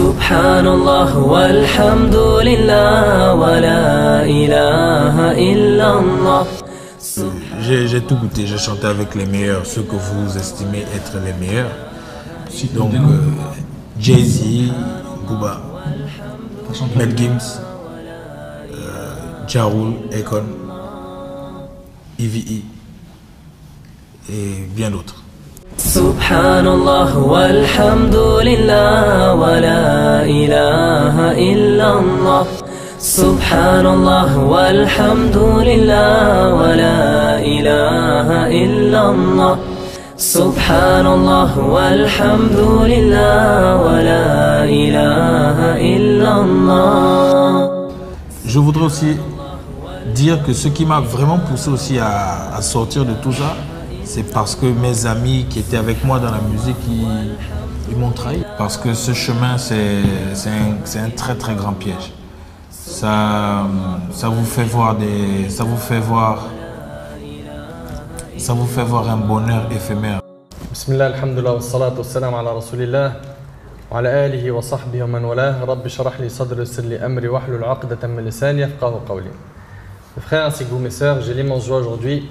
Subhanallah walhamdulillah wa la ilaha illallah. J'ai tout goûté, j'ai chanté avec les meilleurs, ceux que vous estimez être les meilleurs. Donc Jay-Z, Booba, Mel Gims, Ja Rule, Akon, EVE et bien d'autres. Subhanallah walhamdulillah wa la ilaha illallah. Subhanallah walhamdulillah wa la ilaha illallah. Subhanallah walhamdulillah wa la ilaha illallah. Je voudrais aussi dire que ce qui m'a vraiment poussé aussi à sortir de tout ça, c'est parce que mes amis qui étaient avec moi dans la musique, ils m'ont trahi. Parce que ce chemin, c'est un très très grand piège. Ça vous fait voir un bonheur éphémère. Bismillah, alhamdulillah, wa salatu wa salam ala rasulillah, wa ala alihi wa sahbihi wa man walah, rabbi sharah li sadri yassir li amri wahlul 'uqdatan min lisani yafqahu qawli. Mes frères ainsi que vous, mes sœurs, j'ai l'immense joie aujourd'hui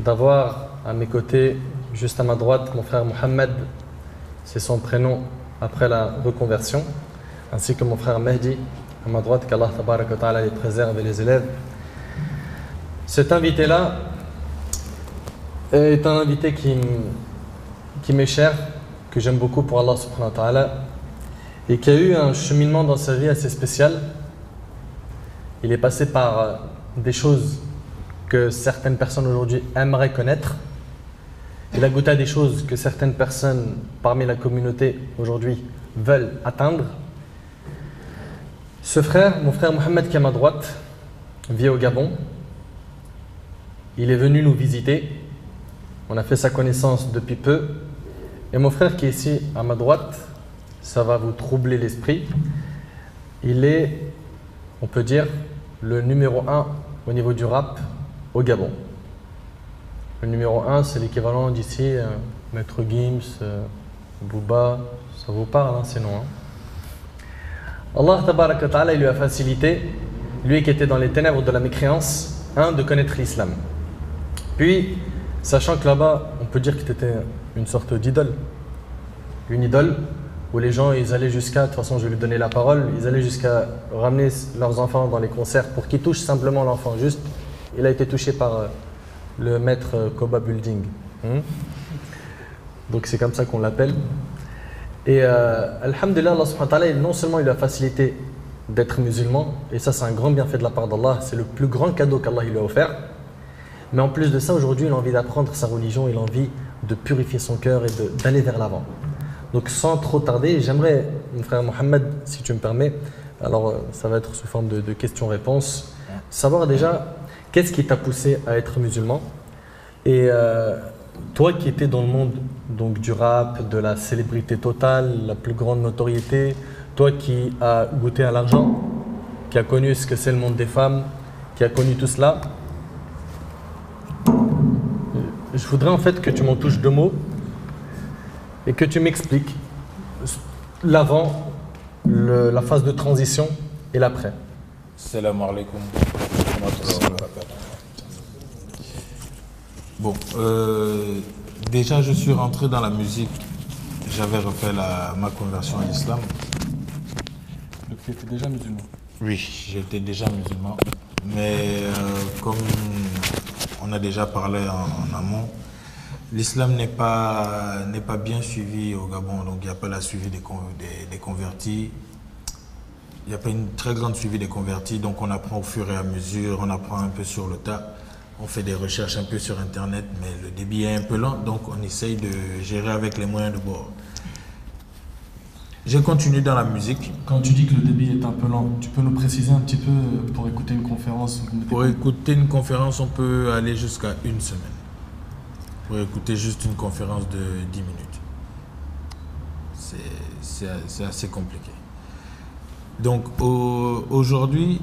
d'avoir à mes côtés, juste à ma droite, mon frère Mohamed, c'est son prénom après la reconversion, ainsi que mon frère Mehdi, à ma droite, qu'Allah tabaraka wa ta'ala les préserve et les élève. Cet invité-là est un invité qui m'est cher, que j'aime beaucoup pour Allah subhanahu wa ta'ala, et qui a eu un cheminement dans sa vie assez spécial. Il est passé par des choses que certaines personnes aujourd'hui aimeraient connaître. Il a goûté à des choses que certaines personnes parmi la communauté aujourd'hui veulent atteindre. Ce frère, mon frère Mohamed qui est à ma droite, vit au Gabon. Il est venu nous visiter. On a fait sa connaissance depuis peu. Et mon frère qui est ici à ma droite, ça va vous troubler l'esprit. Il est, on peut dire, le numéro 1 au niveau du rap au Gabon. Le numéro 1, c'est l'équivalent d'ici, Maître Gims, Booba, ça vous parle, hein, ces noms. Allah tabaraka wa ta'ala, il lui a facilité, lui qui était dans les ténèbres de la mécréance, de connaître l'islam. Puis, sachant que là-bas, on peut dire que c'était une sorte d'idole. Une idole où les gens, ils allaient jusqu'à, de toute façon je vais lui donner la parole, ils allaient jusqu'à ramener leurs enfants dans les concerts pour qu'ils touchent simplement l'enfant. Juste, il a été touché par le maître Koba Building. Donc c'est comme ça qu'on l'appelle. Et alhamdulillah, Allah subhanahu wa ta'ala, non seulement il lui a facilité d'être musulman, et ça c'est un grand bienfait de la part d'Allah, c'est le plus grand cadeau qu'Allah lui a offert. Mais en plus de ça, aujourd'hui, il a envie d'apprendre sa religion, il a envie de purifier son cœur et d'aller vers l'avant. Donc sans trop tarder, j'aimerais, mon frère Mohamed, si tu me permets, alors ça va être sous forme de questions-réponses, savoir déjà qu'est-ce qui t'a poussé à être musulman. Et toi qui étais dans le monde donc, du rap, de la célébrité totale, la plus grande notoriété, toi qui as goûté à l'argent, qui as connu ce que c'est le monde des femmes, qui a connu tout cela, je voudrais en fait que tu m'en touches deux mots et que tu m'expliques l'avant, la phase de transition et l'après. Salam alaikum. Bon, déjà je suis rentré dans la musique, j'avais refait ma conversion à l'islam. Donc tu étais déjà musulman? Oui, j'étais déjà musulman, mais comme on a déjà parlé en amont, l'islam n'est pas bien suivi au Gabon, donc il n'y a pas la suivi des convertis. Il n'y a pas une très grande suivi des convertis, donc on apprend au fur et à mesure, on apprend un peu sur le tas. On fait des recherches un peu sur Internet, mais le débit est un peu lent, donc on essaye de gérer avec les moyens de bord. J'ai continué dans la musique. Quand tu dis que le débit est un peu lent, tu peux nous préciser un petit peu pour écouter une conférence? Pour écouter une conférence, on peut aller jusqu'à une semaine. Pour écouter juste une conférence de 10 minutes. C'est assez compliqué. Donc aujourd'hui,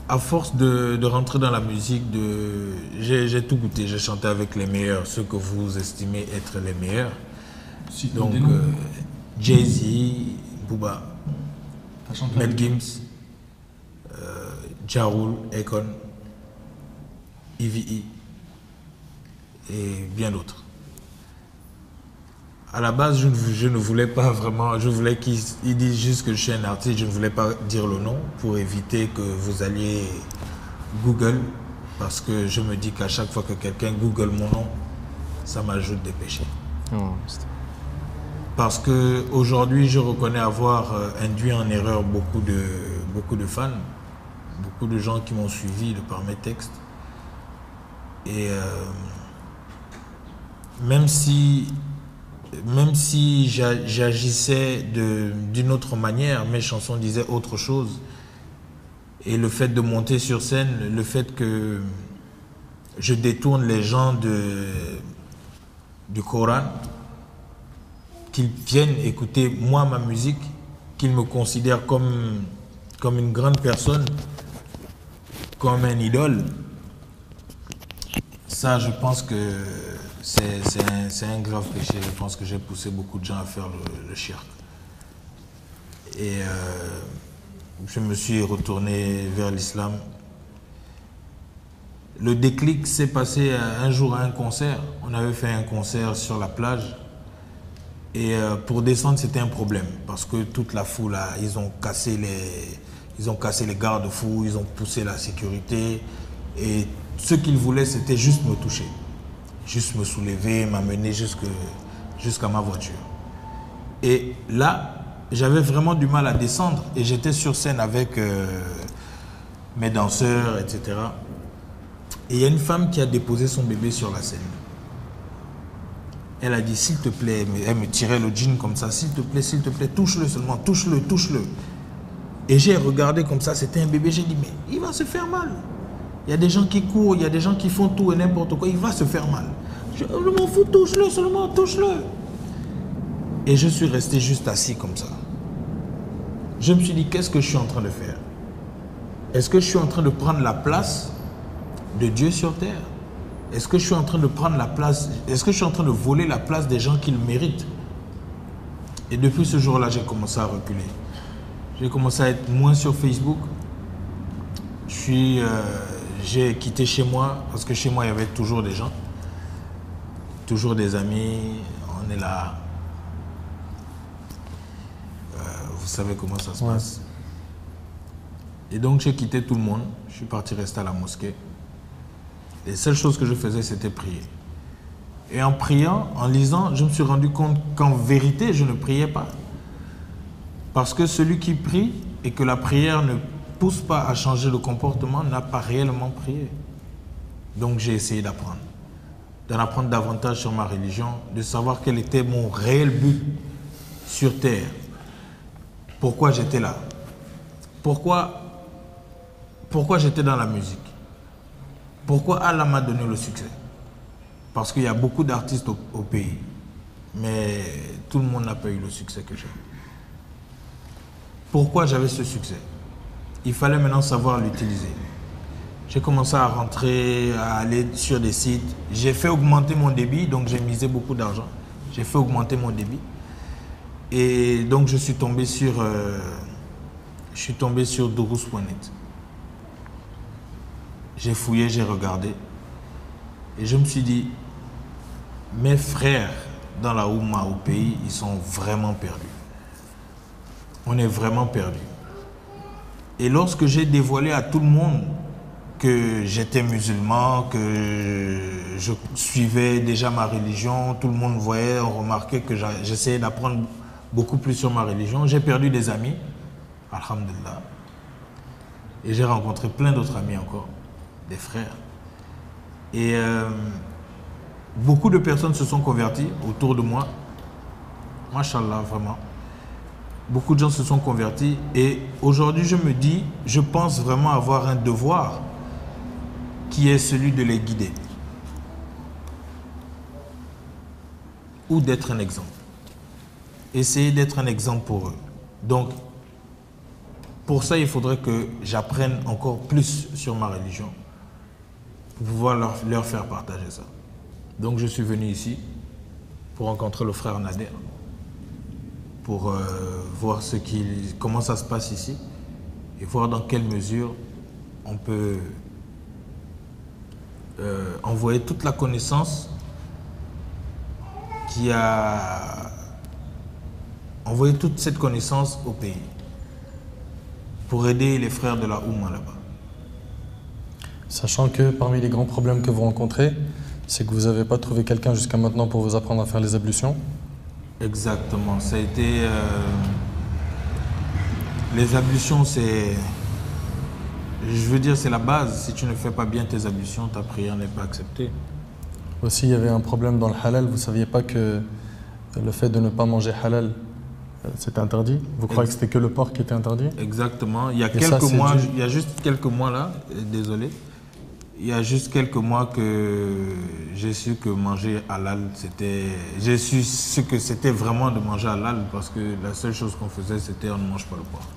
à force de rentrer dans la musique, j'ai tout goûté. J'ai chanté avec les meilleurs, ceux que vous estimez être les meilleurs. Donc Jay-Z, Booba, T'as chanté Mel avec Gims, Ja Rule, Akon, EVE et bien d'autres. À la base, je ne voulais pas vraiment, je voulais qu'ils disent juste que je suis un artiste, je ne voulais pas dire le nom pour éviter que vous alliez Google, parce que je me dis qu'à chaque fois que quelqu'un Google mon nom, ça m'ajoute des péchés. Parce qu'aujourd'hui, je reconnais avoir induit en erreur beaucoup de fans, beaucoup de gens qui m'ont suivi de par mes textes. Et même si j'agissais d'une autre manière, mes chansons disaient autre chose. Et le fait de monter sur scène, le fait que je détourne les gens du Coran, qu'ils viennent écouter moi ma musique, qu'ils me considèrent comme une grande personne, comme un idole, ça je pense que c'est un grave péché. Je pense que j'ai poussé beaucoup de gens à faire le shirk. Et je me suis retourné vers l'islam. Le déclic s'est passé un jour à un concert. On avait fait un concert sur la plage. Et pour descendre, c'était un problème. Parce que toute la foule, ils ont cassé les garde-fous, ils ont poussé la sécurité. Et ce qu'ils voulaient, c'était juste me toucher. Juste me soulever, m'amener jusqu'à ma voiture. Et là, j'avais vraiment du mal à descendre. Et j'étais sur scène avec mes danseurs, etc. Et il y a une femme qui a déposé son bébé sur la scène. Elle a dit, s'il te plaît, elle me tirait le jean comme ça, s'il te plaît, touche-le seulement, touche-le. Et j'ai regardé comme ça, c'était un bébé, j'ai dit, mais il va se faire mal. Il y a des gens qui courent, il y a des gens qui font tout et n'importe quoi, il va se faire mal. Je m'en fous, touche-le seulement, touche-le. Et je suis resté juste assis comme ça. Je me suis dit, qu'est-ce que je suis en train de faire? Est-ce que je suis en train de prendre la place de Dieu sur terre? Est-ce que je suis en train de prendre la place, est-ce que je suis en train de voler la place des gens qui le méritent? Et depuis ce jour-là, j'ai commencé à reculer. J'ai commencé à être moins sur Facebook. J'ai quitté chez moi, parce que chez moi, il y avait toujours des gens. Toujours des amis, on est là. Vous savez comment ça se passe. Et donc, j'ai quitté tout le monde. Je suis parti rester à la mosquée. Les seules choses que je faisais, c'était prier. Et en priant, en lisant, je me suis rendu compte qu'en vérité, je ne priais pas. Parce que celui qui prie et que la prière ne pousse pas à changer le comportement n'a pas réellement prié. Donc j'ai essayé d'apprendre. D'en apprendre davantage sur ma religion, de savoir quel était mon réel but sur terre. Pourquoi j'étais là. Pourquoi j'étais dans la musique. Pourquoi Allah m'a donné le succès? Parce qu'il y a beaucoup d'artistes au pays, mais tout le monde n'a pas eu le succès que j'ai. Pourquoi j'avais ce succès? Il fallait maintenant savoir l'utiliser. J'ai commencé à rentrer, à aller sur des sites. J'ai fait augmenter mon débit, donc j'ai misé beaucoup d'argent. J'ai fait augmenter mon débit. Et donc je suis tombé sur Durus.net. J'ai fouillé, j'ai regardé. Et je me suis dit, mes frères dans la Oumma au pays, ils sont vraiment perdus. On est vraiment perdus. Et lorsque j'ai dévoilé à tout le monde que j'étais musulman, que je suivais déjà ma religion, tout le monde voyait, on remarquait que j'essayais d'apprendre beaucoup plus sur ma religion. J'ai perdu des amis, alhamdulillah. Et j'ai rencontré plein d'autres amis encore, des frères. Et beaucoup de personnes se sont converties autour de moi. Mashallah, vraiment. Beaucoup de gens se sont convertis. Et aujourd'hui, je me dis, je pense vraiment avoir un devoir qui est celui de les guider. Ou d'être un exemple. Essayer d'être un exemple pour eux. Donc, pour ça, il faudrait que j'apprenne encore plus sur ma religion pour pouvoir leur faire partager ça. Donc je suis venu ici pour rencontrer le frère Nader. pour voir comment ça se passe ici et voir dans quelle mesure on peut envoyer toute la connaissance envoyer toute cette connaissance au pays pour aider les frères de la Oumma là-bas. Sachant que parmi les grands problèmes que vous rencontrez, c'est que vous n'avez pas trouvé quelqu'un jusqu'à maintenant pour vous apprendre à faire les ablutions. Exactement. Ça a été... les ablutions, c'est... Je veux dire, c'est la base. Si tu ne fais pas bien tes ablutions, ta prière n'est pas acceptée. Aussi, il y avait un problème dans le halal. Vous ne saviez pas que le fait de ne pas manger halal, c'était interdit? Vous croyez que c'était que le porc qui était interdit? Exactement. Il y a juste quelques mois là, désolé, il y a juste quelques mois que j'ai su que manger halal, j'ai su ce que c'était vraiment de manger halal, parce que la seule chose qu'on faisait, c'était on ne mange pas le porc.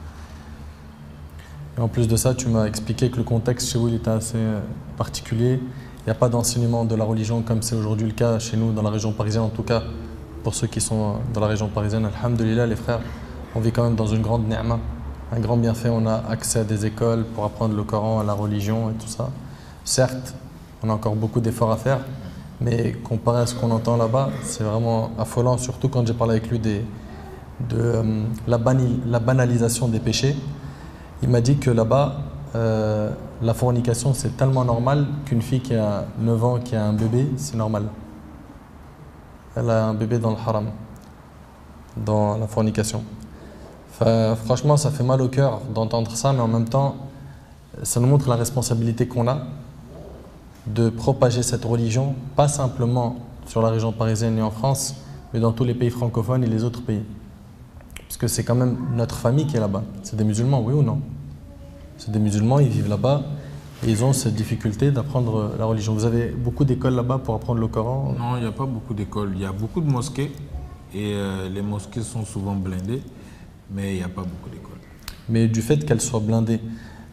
Et en plus de ça, tu m'as expliqué que le contexte chez vous il était assez particulier. Il n'y a pas d'enseignement de la religion comme c'est aujourd'hui le cas chez nous, dans la région parisienne en tout cas. Pour ceux qui sont dans la région parisienne, alhamdoulilah, les frères, on vit quand même dans une grande ni'ma, un grand bienfait. On a accès à des écoles pour apprendre le Coran, à la religion et tout ça. Certes, on a encore beaucoup d'efforts à faire, mais comparé à ce qu'on entend là-bas, c'est vraiment affolant, surtout quand j'ai parlé avec lui de la banalisation des péchés. Il m'a dit que là-bas, la fornication, c'est tellement normal qu'une fille qui a 9 ans, qui a un bébé, c'est normal. Elle a un bébé dans le haram, dans la fornication. Enfin, franchement, ça fait mal au cœur d'entendre ça, mais en même temps, ça nous montre la responsabilité qu'on a de propager cette religion, pas simplement sur la région parisienne et en France, mais dans tous les pays francophones et les autres pays. Parce que c'est quand même notre famille qui est là-bas. C'est des musulmans, oui ou non? C'est des musulmans, ils vivent là-bas et ils ont cette difficulté d'apprendre la religion. Vous avez beaucoup d'écoles là-bas pour apprendre le Coran? Non, il n'y a pas beaucoup d'écoles. Il y a beaucoup de mosquées et les mosquées sont souvent blindées, mais il n'y a pas beaucoup d'écoles. Mais du fait qu'elles soient blindées,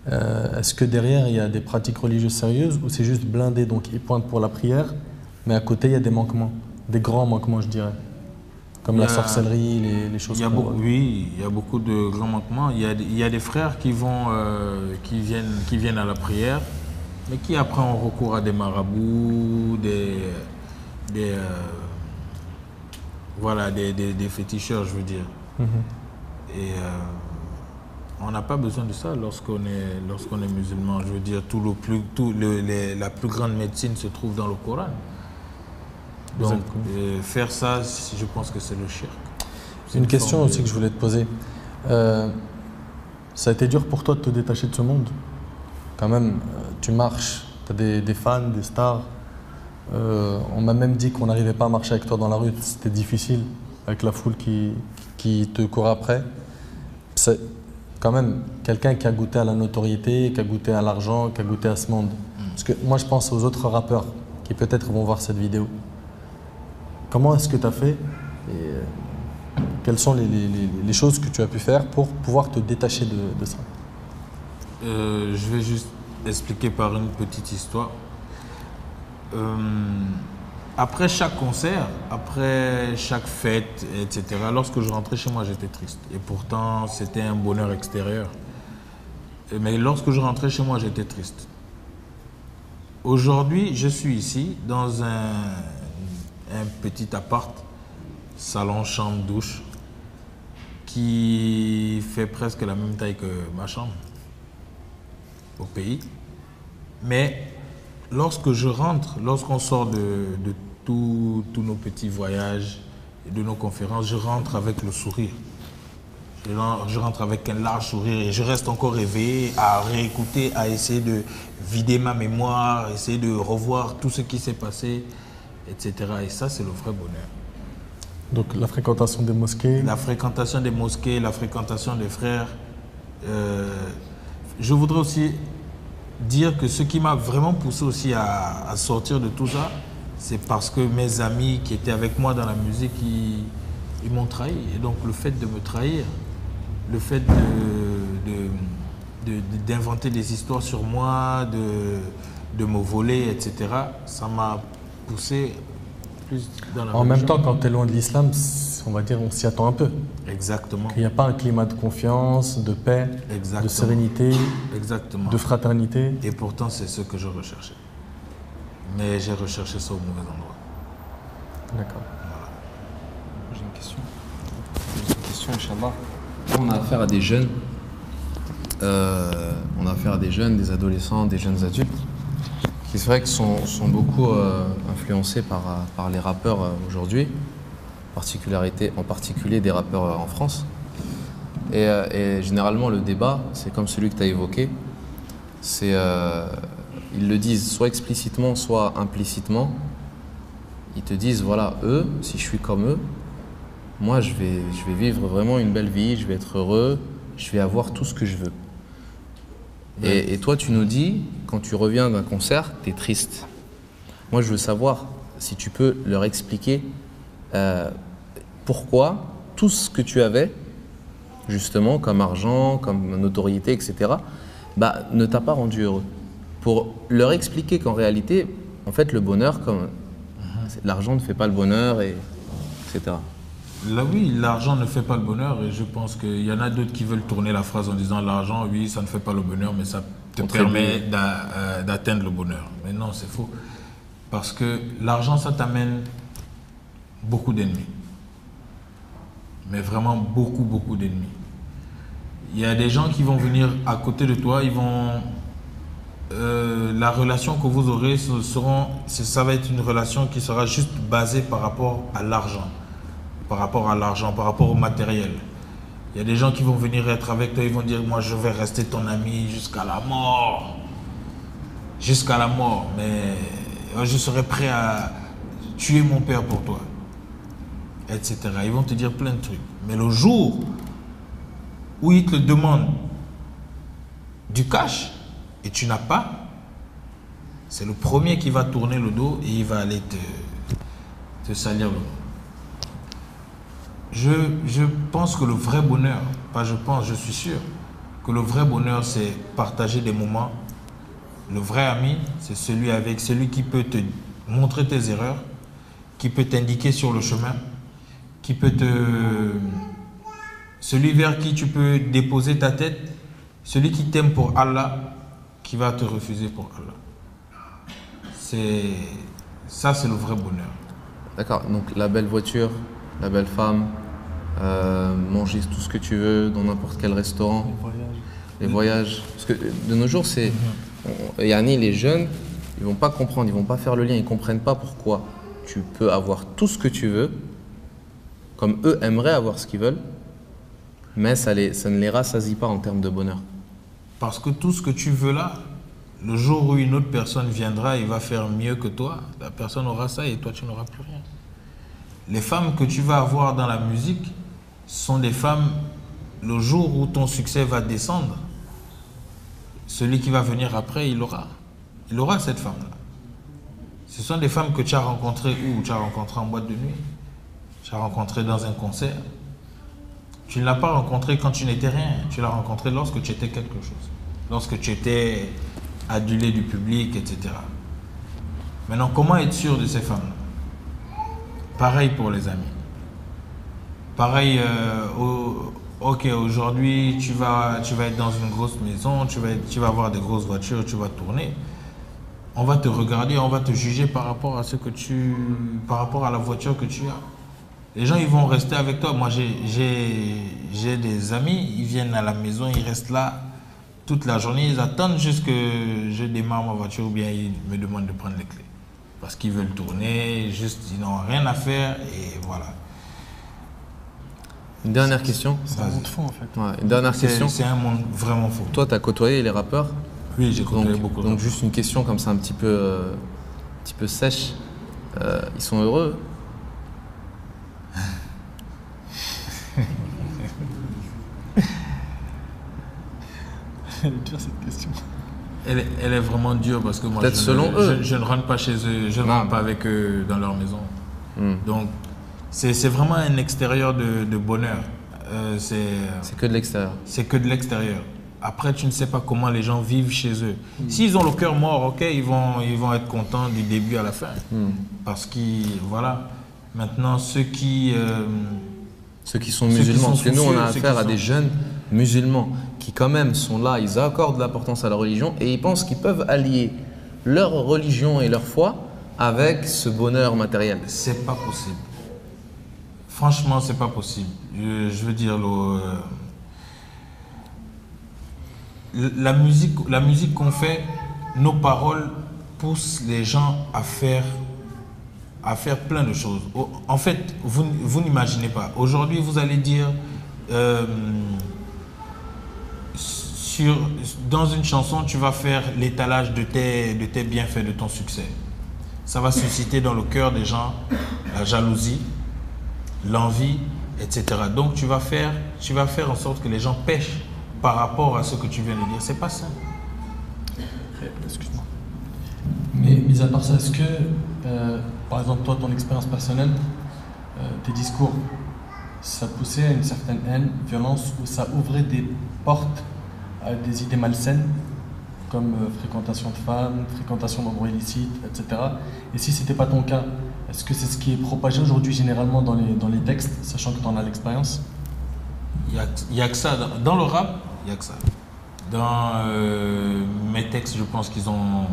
est-ce que derrière il y a des pratiques religieuses sérieuses ou c'est juste blindé, donc ils pointent pour la prière, mais à côté il y a des manquements, des grands manquements je dirais, comme la sorcellerie, les choses comme ça? Oui, il y a beaucoup de grands manquements. Il y a des frères qui viennent à la prière, mais qui après ont recours à des marabouts, des féticheurs, je veux dire. Et on n'a pas besoin de ça lorsqu'on est musulman. Je veux dire, la plus grande médecine se trouve dans le Coran. Donc, faire ça, je pense que c'est le shirk. Une question aussi que je voulais te poser. Ça a été dur pour toi de te détacher de ce monde? Quand même, tu marches, tu as des fans, des stars. On m'a même dit qu'on n'arrivait pas à marcher avec toi dans la rue. C'était difficile avec la foule qui te court après. C'est quand même quelqu'un qui a goûté à la notoriété, qui a goûté à l'argent, qui a goûté à ce monde. Parce que moi, je pense aux autres rappeurs qui peut-être vont voir cette vidéo. Comment est-ce que tu as fait et quelles sont les choses que tu as pu faire pour pouvoir te détacher de ça? Je vais juste expliquer par une petite histoire. Après chaque concert, après chaque fête, etc., lorsque je rentrais chez moi, j'étais triste. Et pourtant, c'était un bonheur extérieur. Mais lorsque je rentrais chez moi, j'étais triste. Aujourd'hui, je suis ici, dans un petit appart, salon, chambre, douche, qui fait presque la même taille que ma chambre au pays. Mais lorsque je rentre, lorsqu'on sort de tous nos petits voyages et de nos conférences, je rentre avec le sourire. Je rentre avec un large sourire et je reste encore réveillé à réécouter, à essayer de vider ma mémoire, essayer de revoir tout ce qui s'est passé, etc. Et ça, c'est le vrai bonheur. Donc la fréquentation des mosquées? La fréquentation des mosquées, la fréquentation des frères. Je voudrais aussi dire que ce qui m'a vraiment poussé aussi à sortir de tout ça, c'est parce que mes amis qui étaient avec moi dans la musique, ils m'ont trahi. Et donc le fait de me trahir, le fait d'inventer des histoires sur moi, de me voler, etc., ça m'a poussé plus dans la En même religion. temps, quand tu es loin de l'islam, on va dire on s'y attend un peu. Exactement. Il n'y a pas un climat de confiance, de paix, Exactement. de sérénité, Exactement. de fraternité. Et pourtant, c'est ce que je recherchais. Mais j'ai recherché ça au mauvais endroit. D'accord. J'ai une question. J'ai une question, Inch'Allah. On a affaire à des jeunes. On a affaire à des jeunes, des adolescents, des jeunes adultes, qui c'est vrai que sont beaucoup influencés par les rappeurs aujourd'hui, en particulier des rappeurs en France. Et généralement, le débat, c'est comme celui que tu as évoqué. Ils le disent soit explicitement, soit implicitement. Ils te disent, voilà, eux, si je suis comme eux, moi, je vais vivre vraiment une belle vie, je vais être heureux, je vais avoir tout ce que je veux. Et toi, tu nous dis, quand tu reviens d'un concert, tu es triste. Moi, je veux savoir si tu peux leur expliquer pourquoi tout ce que tu avais, justement, comme argent, comme notoriété, etc., bah, ne t'a pas rendu heureux. Pour leur expliquer qu'en réalité, en fait, le bonheur, l'argent ne fait pas le bonheur, etc. Là, oui, l'argent ne fait pas le bonheur et je pense qu'il y en a d'autres qui veulent tourner la phrase en disant l'argent, oui, ça ne fait pas le bonheur, mais ça te permet d'atteindre le bonheur. Mais non, c'est faux. Parce que l'argent, ça t'amène beaucoup d'ennemis. Mais vraiment beaucoup, beaucoup d'ennemis. Il y a des gens qui vont venir à côté de toi, la relation que vous aurez, ça va être une relation qui sera juste basée par rapport à l'argent. Par rapport au matériel. Il y a des gens qui vont venir être avec toi, ils vont dire, moi je vais rester ton ami jusqu'à la mort. Jusqu'à la mort, mais je serai prêt à tuer mon père pour toi. Etc. Ils vont te dire plein de trucs. Mais le jour où ils te demandent du cash et tu n'as pas, c'est le premier qui va tourner le dos et il va aller te salir le dos. Je pense que le vrai bonheur, pas je pense, je suis sûr, que le vrai bonheur, c'est partager des moments. Le vrai ami, c'est celui qui peut te montrer tes erreurs, qui peut t'indiquer sur le chemin, celui vers qui tu peux déposer ta tête, celui qui t'aime pour Allah, qui va te refuser pour Allah. Ça, c'est le vrai bonheur. D'accord, donc la belle voiture, la belle femme, manger tout ce que tu veux dans n'importe quel restaurant, les voyages. Parce que de nos jours, yani les jeunes, ils vont pas comprendre, ils vont pas faire le lien, ils comprennent pas pourquoi tu peux avoir tout ce que tu veux, comme eux aimeraient avoir ce qu'ils veulent, mais ça ne les rassasie pas en termes de bonheur. Parce que tout ce que tu veux là, le jour où une autre personne viendra et va faire mieux que toi, la personne aura ça et toi tu n'auras plus rien. Les femmes que tu vas avoir dans la musique sont des femmes, le jour où ton succès va descendre, celui qui va venir après, il aura cette femme-là. Ce sont des femmes que tu as rencontrées où? Tu as rencontrées en boîte de nuit, tu as rencontrées dans un concert. Tu ne l'as pas rencontrée quand tu n'étais rien, tu l'as rencontrée lorsque tu étais quelque chose, lorsque tu étais adulé du public, etc. Maintenant, comment être sûr de ces femmes-là? Pareil pour les amis. Pareil, ok, aujourd'hui, tu vas être dans une grosse maison, tu vas avoir des grosses voitures, tu vas tourner. On va te regarder, on va te juger par rapport à la voiture que tu as. Les gens, ils vont rester avec toi. Moi, j'ai des amis, ils viennent à la maison, ils restent là toute la journée, ils attendent juste que je démarre ma voiture ou bien ils me demandent de prendre les clés. Parce qu'ils veulent tourner, juste ils n'ont rien à faire et voilà. Une dernière question. C'est un monde fou en fait. Ouais, une dernière question. C'est un monde vraiment fou. Toi, tu as côtoyé les rappeurs? Oui, j'ai côtoyé beaucoup. Donc juste une question comme ça un petit peu sèche. Ils sont heureux? Elle est dure cette question. Elle est vraiment dure parce que moi, Peut-être selon eux. Je ne rentre pas chez eux, je ne rentre pas avec eux dans leur maison. Donc, c'est vraiment un extérieur de bonheur. C'est que de l'extérieur. C'est que de l'extérieur. après, tu ne sais pas comment les gens vivent chez eux. S'ils ont le cœur mort, ok, ils vont être contents du début à la fin. Parce que, voilà. Maintenant, ceux qui sont Ceux qui musulmans, sont parce que nous, on a soucieux, affaire ceux à qui des sont- jeunes musulmans qui, quand même, sont là, ils accordent de l'importance à la religion et ils pensent qu'ils peuvent allier leur religion et leur foi avec ce bonheur matériel. c'est pas possible. Franchement, c'est pas possible. Je veux dire, la musique qu'on fait, nos paroles poussent les gens à faire plein de choses. En fait, vous n'imaginez pas. Aujourd'hui, vous allez dire dans une chanson, tu vas faire l'étalage de tes bienfaits, de ton succès. Ça va susciter dans le cœur des gens la jalousie, l'envie, etc. Donc tu vas faire en sorte que les gens pêchent par rapport à ce que tu viens de dire. C'est pas ça. Excuse-moi. Mais mis à part ça, est-ce que, par exemple, toi, ton expérience personnelle, tes discours, ça poussait à une certaine haine, violence, ou ça ouvrait des portes à des idées malsaines, comme fréquentation de femmes, fréquentation d'endroits illicites, etc. Et si ce n'était pas ton cas, est-ce que c'est ce qui est propagé aujourd'hui généralement dans les textes, sachant que tu en as l'expérience? Il y a que ça. Dans le rap, il n'y a que ça. Dans mes textes, je pense qu'ils ont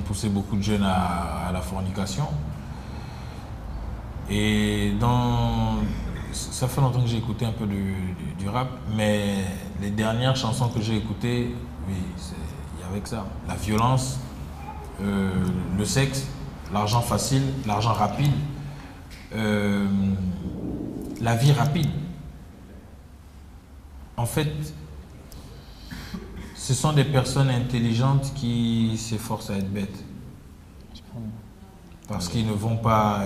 poussé beaucoup de jeunes à la fornication. Et ça fait longtemps que j'ai écouté un peu du rap, mais les dernières chansons que j'ai écoutées, oui, il y avait que ça. La violence, le sexe, l'argent facile, l'argent rapide, la vie rapide. En fait, ce sont des personnes intelligentes qui s'efforcent à être bêtes. Parce qu'ils ne vont pas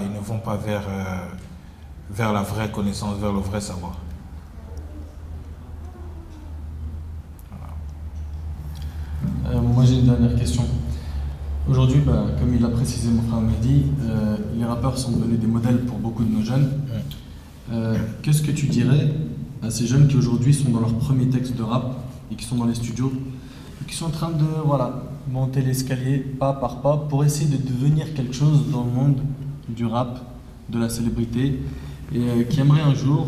vers la vraie connaissance, vers le vrai savoir. Moi j'ai une dernière question. Aujourd'hui, comme il l'a précisé mon frère Mehdi, les rappeurs sont devenus des modèles pour beaucoup de nos jeunes. Qu'est-ce que tu dirais à ces jeunes qui aujourd'hui sont dans leur premier texte de rap et qui sont dans les studios et qui sont en train de monter l'escalier pas par pas pour essayer de devenir quelque chose dans le monde du rap, de la célébrité, et qui aimeraient un jour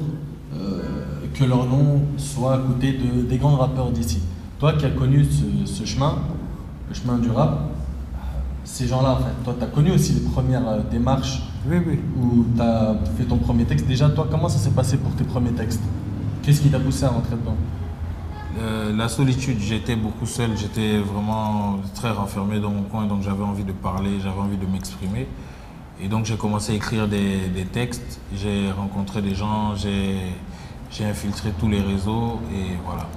que leur nom soit à côté des grands rappeurs d'ici. Toi qui as connu ce chemin, le chemin du rap, ces gens-là, en fait, toi tu as connu aussi les premières démarches Oui, oui. où tu as fait ton premier texte. Déjà, toi, comment ça s'est passé pour tes premiers textes? Qu'est-ce qui t'a poussé à rentrer dedans? La solitude, j'étais beaucoup seul, j'étais vraiment très renfermé dans mon coin, donc j'avais envie de parler, j'avais envie de m'exprimer. Et donc j'ai commencé à écrire des textes, j'ai rencontré des gens, j'ai infiltré tous les réseaux et voilà.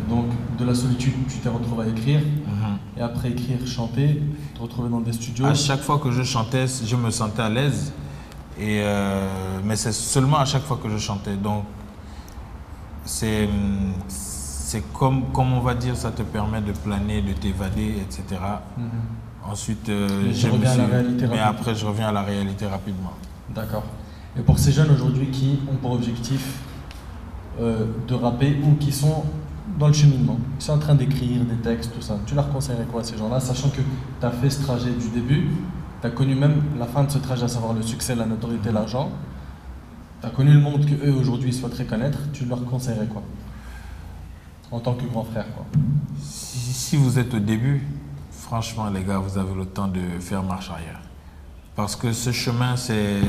Donc, de la solitude, tu t'es retrouvé à écrire, et après écrire, chanter, te retrouver dans des studios. À chaque fois que je chantais, je me sentais à l'aise, mais c'est seulement à chaque fois que je chantais. Donc c'est comme on va dire, ça te permet de planer, de t'évader, etc. Ensuite, mais après, je reviens à la réalité rapidement. D'accord. Et pour ces jeunes aujourd'hui qui ont pour objectif de rapper ou qui sont dans le cheminement, qui sont en train d'écrire des textes, tout ça, tu leur conseillerais quoi à ces gens-là, sachant que tu as fait ce trajet du début, tu as connu même la fin de ce trajet, à savoir le succès, la notoriété, l'argent, tu as connu le monde qu'eux aujourd'hui souhaiteraient connaître, tu leur conseillerais quoi en tant que grand frère, quoi? Si vous êtes au début, franchement les gars, vous avez le temps de faire marche arrière. Parce que ce chemin, c'est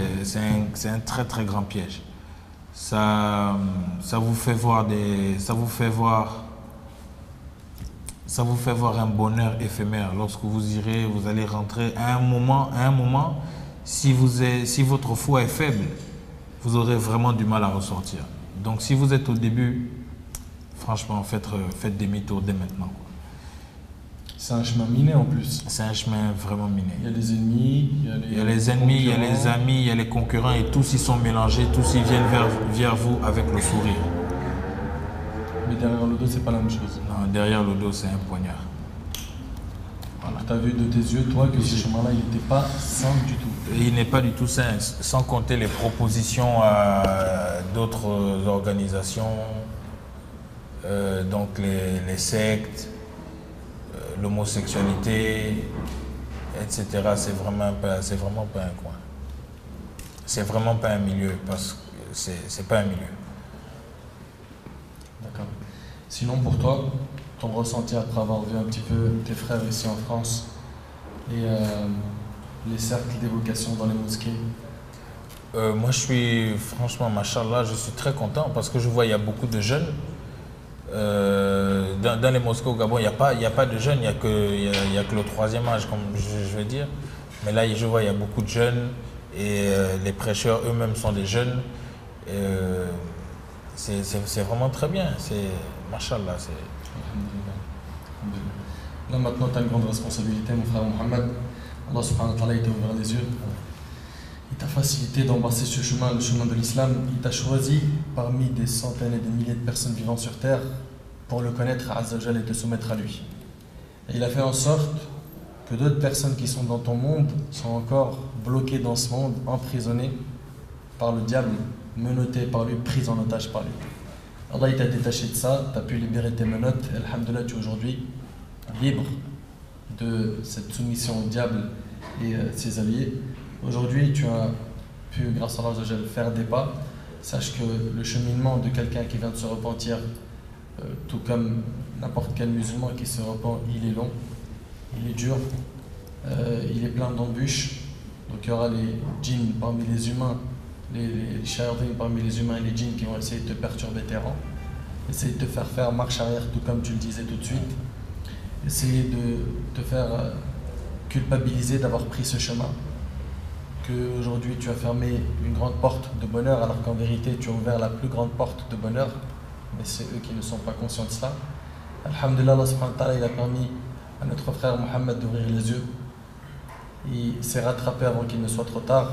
un très très grand piège. Ça vous fait voir un bonheur éphémère. Lorsque vous irez, vous allez rentrer à un moment, si votre foi est faible, vous aurez vraiment du mal à ressortir. Donc si vous êtes au début, franchement, faites demi-tour dès maintenant, quoi. C'est un chemin miné en plus. C'est un chemin vraiment miné. Il y a les ennemis, il y a les ennemis, il y a les amis, il y a les concurrents et tous ils sont mélangés, tous ils viennent vers vous avec le sourire. Mais derrière le dos, c'est pas la même chose. Non, derrière le dos, c'est un poignard. Alors tu as vu de tes yeux, toi, que ce chemin-là, il n'était pas sain du tout. Il n'est pas du tout sain, sans compter les propositions à d'autres organisations, donc les sectes, l'homosexualité, etc. C'est vraiment pas un coin. C'est vraiment pas un milieu, parce que c'est pas un milieu. D'accord. Sinon, pour toi, ton ressenti après avoir vu un petit peu tes frères ici en France et les cercles d'évocation dans les mosquées? Moi, je suis, franchement, machallah, je suis très content parce que je vois il y a beaucoup de jeunes. Dans les mosquées au Gabon, il n'y a pas de jeunes, il n'y a que le troisième âge, comme je veux dire. Mais là, je vois il y a beaucoup de jeunes et les prêcheurs eux-mêmes sont des jeunes. C'est vraiment très bien, c'est machallah. Là, maintenant, tu as une grande responsabilité, mon frère Mohamed. Allah subhanahu wa ta'ala, il t'a ouvert les yeux. Il t'a facilité d'embrasser ce chemin, le chemin de l'islam. Il t'a choisi parmi des centaines et des milliers de personnes vivant sur terre pour le connaître, Azza wa Jalla, et te soumettre à lui. Et il a fait en sorte que d'autres personnes qui sont dans ton monde sont encore bloquées dans ce monde, emprisonnées par le diable, menottées par lui, prises en otage par lui. Allah, il t'a détaché de ça, tu as pu libérer tes menottes, et alhamdoulilah, tu es aujourd'hui libre de cette soumission au diable et ses alliés. Aujourd'hui, tu as pu, grâce à Allah, faire des pas. Sache que le cheminement de quelqu'un qui vient de se repentir, tout comme n'importe quel musulman qui se repent, il est long, il est dur, il est plein d'embûches. Donc il y aura les djinns parmi les humains, les shayatins parmi les humains et les djinns qui vont essayer de te perturber tes rangs, essayer de te faire marche arrière, tout comme tu le disais tout de suite, essayer de te faire culpabiliser d'avoir pris ce chemin, qu'aujourd'hui tu as fermé une grande porte de bonheur alors qu'en vérité tu as ouvert la plus grande porte de bonheur, mais c'est eux qui ne sont pas conscients de cela. Alhamdulillah, Allah subhanahu wa ta'ala, il a permis à notre frère Mohamed d'ouvrir les yeux. Il s'est rattrapé avant qu'il ne soit trop tard.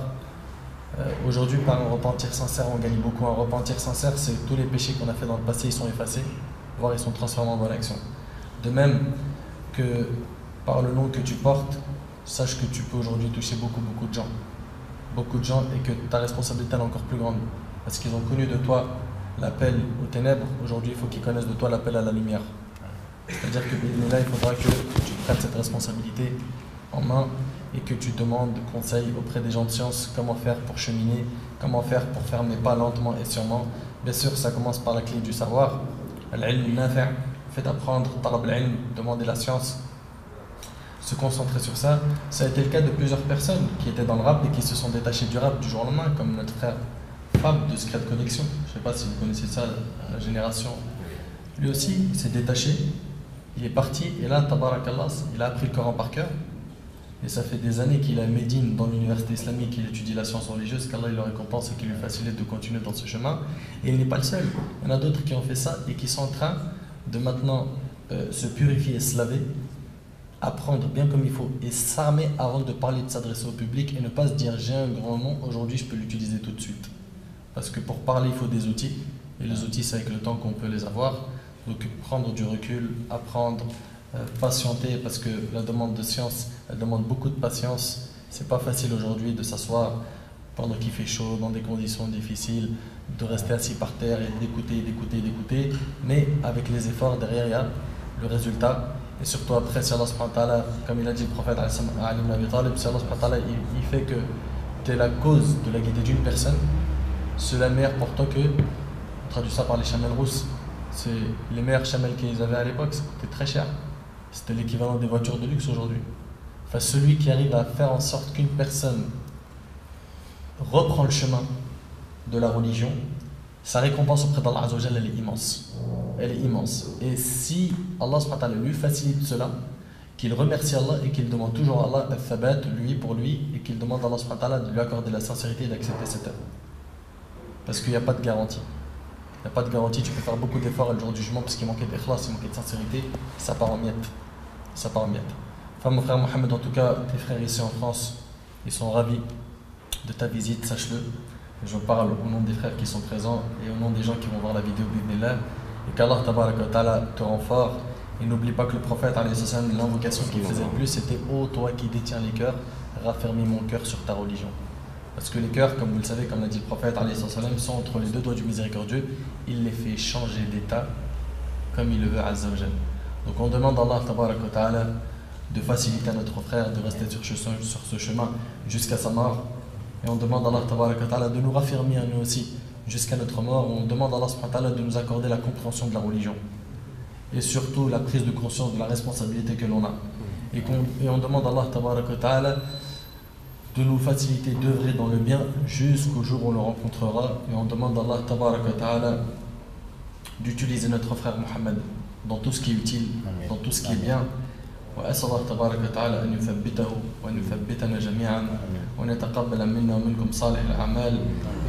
Aujourd'hui, par un repentir sincère, on gagne beaucoup. Un repentir sincère, c'est tous les péchés qu'on a fait dans le passé, ils sont effacés, voire ils sont transformés en bonne action. De même que par le nom que tu portes, sache que tu peux aujourd'hui toucher beaucoup de gens. Beaucoup de gens, et que ta responsabilité est encore plus grande. Parce qu'ils ont connu de toi l'appel aux ténèbres. Aujourd'hui, il faut qu'ils connaissent de toi l'appel à la lumière. C'est-à-dire que là, il faudra que tu prennes cette responsabilité en main et que tu demandes conseil auprès des gens de science, comment faire pour cheminer, comment faire pour faire mes pas lentement et sûrement. Bien sûr, ça commence par la clé du savoir. Al-ilm nafi', fait apprendre, talab al-ilm, demander la science, se concentrer sur ça. Ça a été le cas de plusieurs personnes qui étaient dans le rap et qui se sont détachées du rap du jour au lendemain, comme notre frère Fab de Secret Connection. Je ne sais pas si vous connaissez ça, la génération. Lui aussi, il s'est détaché, il est parti, et là, tabarakallah, il a appris le Coran par cœur. Et ça fait des années qu'il est à Médine, dans l'université islamique, il étudie la science religieuse, qu'Allah le récompense et qu'il lui facilite de continuer dans ce chemin. Et il n'est pas le seul. Il y en a d'autres qui ont fait ça et qui sont en train de maintenant se purifier et se laver, apprendre bien comme il faut et s'armer avant de parler, de s'adresser au public et ne pas se dire j'ai un grand nom, aujourd'hui je peux l'utiliser tout de suite. Parce que pour parler, il faut des outils. Et les outils, c'est avec le temps qu'on peut les avoir. Donc prendre du recul, apprendre, patienter, parce que la demande de science, elle demande beaucoup de patience. C'est pas facile aujourd'hui de s'asseoir pendant qu'il fait chaud, dans des conditions difficiles, de rester assis par terre et d'écouter. Mais avec les efforts, derrière, il y a le résultat. Et surtout après, si Allah subhanahu wa ta'ala, comme il a dit le prophète Ali ibn Abi Talib, si Allah subhanahu wa ta'ala, il fait que tu es la cause de la gaieté d'une personne, cela est meilleur pour toi que, on traduit ça par les chamelles rousses, c'est les meilleures chamelles qu'ils avaient à l'époque, ça coûtait très cher. C'était l'équivalent des voitures de luxe aujourd'hui. Enfin, celui qui arrive à faire en sorte qu'une personne reprend le chemin de la religion, sa récompense auprès d'Allah Azza wa Jalla, elle est immense. Elle est immense. Et si Allah subhanahu wa ta'ala lui facilite cela, qu'il remercie Allah et qu'il demande toujours à Allah al-thabat, lui pour lui, et qu'il demande à Allah subhanahu wa ta'ala de lui accorder la sincérité et d'accepter cette œuvre. Parce qu'il n'y a pas de garantie. Il n'y a pas de garantie, tu peux faire beaucoup d'efforts le jour du jugement parce qu'il manquait d'ikhlas, il manquait de sincérité, ça part en miettes. Ça part en miettes. Enfin, mon frère Mohamed, en tout cas, tes frères ici en France, ils sont ravis de ta visite, sache-le. Je parle au nom des frères qui sont présents et au nom des gens qui vont voir la vidéo, et qu'Allah tabaraka wa ta'ala te rend fort Et n'oublie pas que le prophète, l'invocation qu'il faisait le plus, c'était « Ô toi qui détiens les cœurs, raffermis mon cœur sur ta religion ». Parce que les cœurs, comme vous le savez, comme l'a dit le prophète, sont entre les deux doigts du miséricordieux. Il les fait changer d'état comme il le veut, Azza wa Jal. Donc on demande à Allah tabaraka wa ta'ala de faciliter à notre frère de rester sur ce chemin jusqu'à sa mort. Et on demande à Allah tabaraka wa ta'ala de nous raffermir nous aussi jusqu'à notre mort. On demande à Allah subhanahu wa ta'ala de nous accorder la compréhension de la religion. Et surtout la prise de conscience de la responsabilité que l'on a. Et on demande à Allah tabaraka wa ta'ala de nous faciliter d'œuvrer dans le bien jusqu'au jour où on le rencontrera. Et on demande à Allah tabaraka wa ta'ala d'utiliser notre frère Mohammed dans tout ce qui est utile, dans tout ce qui est bien. وأسأل الله تبارك وتعالى أن يثبته وأن يثبتنا جميعا وأن يتقبل منا ومنكم صالح الأعمال.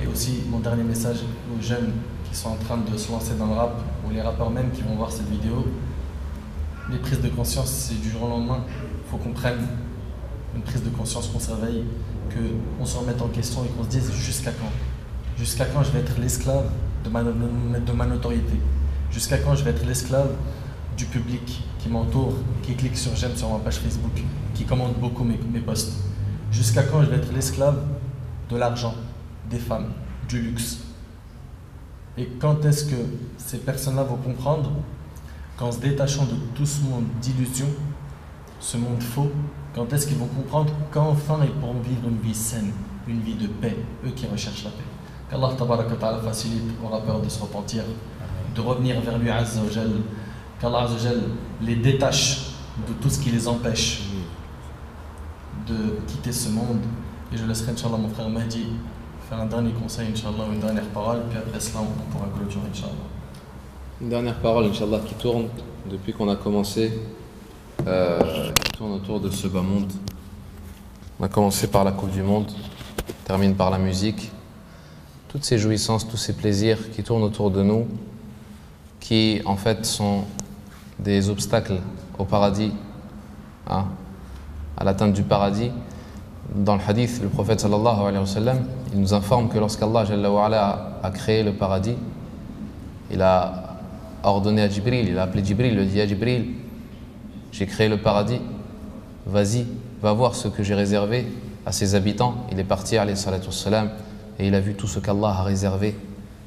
Et aussi mon dernier message aux jeunes qui sont en train de se lancer dans le rap, ou les rappeurs même qui vont voir cette vidéo, les prises de conscience, c'est du jour au lendemain. Il faut qu'on prenne une prise de conscience, qu'on se réveille, qu'on se remette en question et qu'on se dise jusqu'à quand? Jusqu'à quand je vais être l'esclave de ma notoriété? Jusqu'à quand je vais être l'esclave du public qui m'entoure, qui clique sur j'aime sur ma page Facebook, qui commente beaucoup mes posts? Jusqu'à quand je vais être l'esclave de l'argent, des femmes, du luxe? Et quand est-ce que ces personnes-là vont comprendre qu'en se détachant de tout ce monde d'illusions, ce monde faux, quand est-ce qu'ils vont comprendre qu'enfin ils pourront vivre une vie saine, une vie de paix, eux qui recherchent la paix? Qu'Allah tabaraka wa ta'ala facilite aux rappeurs de se repentir, de revenir vers lui Azza wa Jal, qu'Allah Azza wa Jal les détache de tout ce qui les empêche de quitter ce monde. Et je laisserai Inch'Allah mon frère Mahdi faire un dernier conseil, Inch'Allah, ou une dernière parole, puis après cela on pourra clôturer, Inch'Allah. Une dernière parole, Inch'Allah, qui tourne depuis qu'on a commencé, qui tourne autour de ce bas monde. On a commencé par la Coupe du Monde, on termine par la musique. Toutes ces jouissances, tous ces plaisirs qui tournent autour de nous, qui en fait sont des obstacles au paradis, hein, à l'atteinte du paradis. Dans le hadith, le prophète sallallahu alayhi wa sallam, il nous informe que lorsqu'Allah jalla wa ala a créé le paradis, il a ordonné à Jibril, il a appelé Jibril, il lui a dit à Jibril, j'ai créé le paradis, vas-y, va voir ce que j'ai réservé à ses habitants. Il est parti alayhi salatu wassalam, et il a vu tout ce qu'Allah a réservé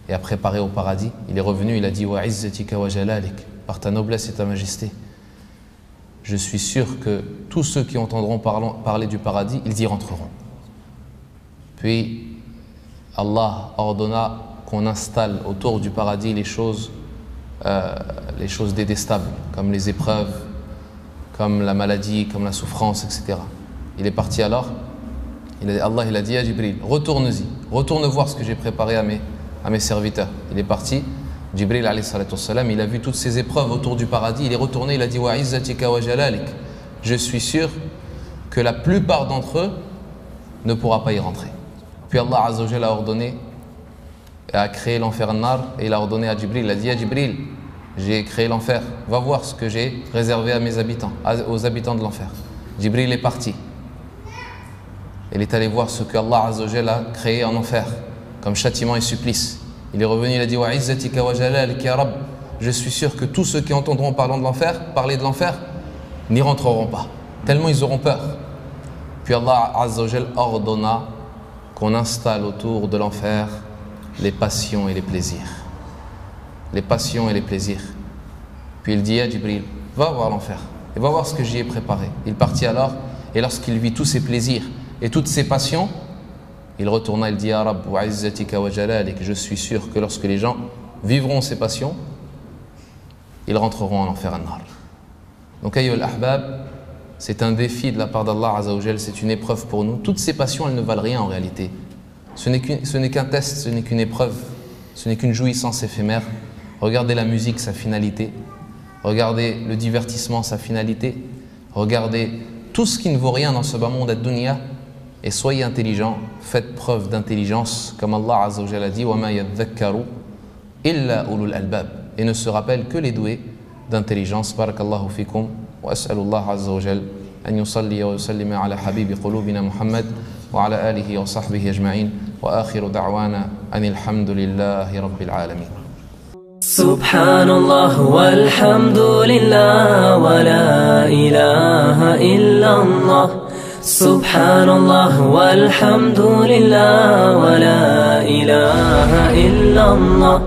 et a préparé au paradis. Il est revenu, il a dit wa izzatika wa jalalik, par ta noblesse et ta majesté, je suis sûr que tous ceux qui entendront parler du paradis, ils y rentreront. Puis Allah ordonna qu'on installe autour du paradis les choses détestables, comme les épreuves, comme la maladie, comme la souffrance, etc. Il est parti alors, Allah il a dit à Jibril, retourne-y, retourne voir ce que j'ai préparé à mes serviteurs. Il est parti, Jibril alayhi salatu wassalam, il a vu toutes ces épreuves autour du paradis, il est retourné, il a dit wa izzatika wa jalalik, je suis sûr que la plupart d'entre eux ne pourra pas y rentrer. Puis Allah azza wa jalla a ordonné, a créé l'enfer Nar, et il a ordonné à Jibril, il a dit à Jibril, j'ai créé l'enfer, va voir ce que j'ai réservé à mes habitants, aux habitants de l'enfer. Jibril est parti. Il est allé voir ce que Allah azza wa jalla a créé en enfer, comme châtiment et supplice. Il est revenu, il a dit wa izzatika wa jalalik ya Rabb, je suis sûr que tous ceux qui entendront parler de l'enfer n'y rentreront pas, tellement ils auront peur. Puis Allah azza wa jalla ordonna qu'on installe autour de l'enfer les passions et les plaisirs. Les passions et les plaisirs. Puis il dit à Jibril, va voir l'enfer et va voir ce que j'y ai préparé. Il partit alors, et lorsqu'il vit tous ses plaisirs et toutes ses passions, il retourna, il dit à Rabb wa izzatika wa jalalik, je suis sûr que lorsque les gens vivront ces passions, ils rentreront en enfer an-nar. Donc ayyuhal ahbab, c'est un défi de la part d'Allah azza wa jal, c'est une épreuve pour nous. Toutes ces passions, elles ne valent rien en réalité. Ce n'est qu'un test, ce n'est qu'une épreuve, ce n'est qu'une jouissance éphémère. Regardez la musique, sa finalité. Regardez le divertissement, sa finalité. Regardez tout ce qui ne vaut rien dans ce bas monde ad-dunya. Et soyez intelligents, faites preuve d'intelligence, comme Allah azza wa jalla a dit wa ma yadhakkaru illa ulul albab, et ne se rappellent que les doués d'intelligence. Barakallahu fikum wa as'alullah azza wa jalla an yusalli wa yusallima ala habibi qulubina Muhammad wa ala alihi wa sahbihi ajma'in wa akhiru da'wana anil hamdulillahi rabbil alamin. سبحان الله والحمد لله ولا إله إلا الله سبحان الله والحمد لله ولا إله إلا الله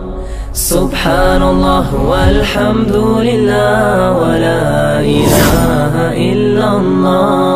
سبحان الله والحمد لله ولا إله إلا الله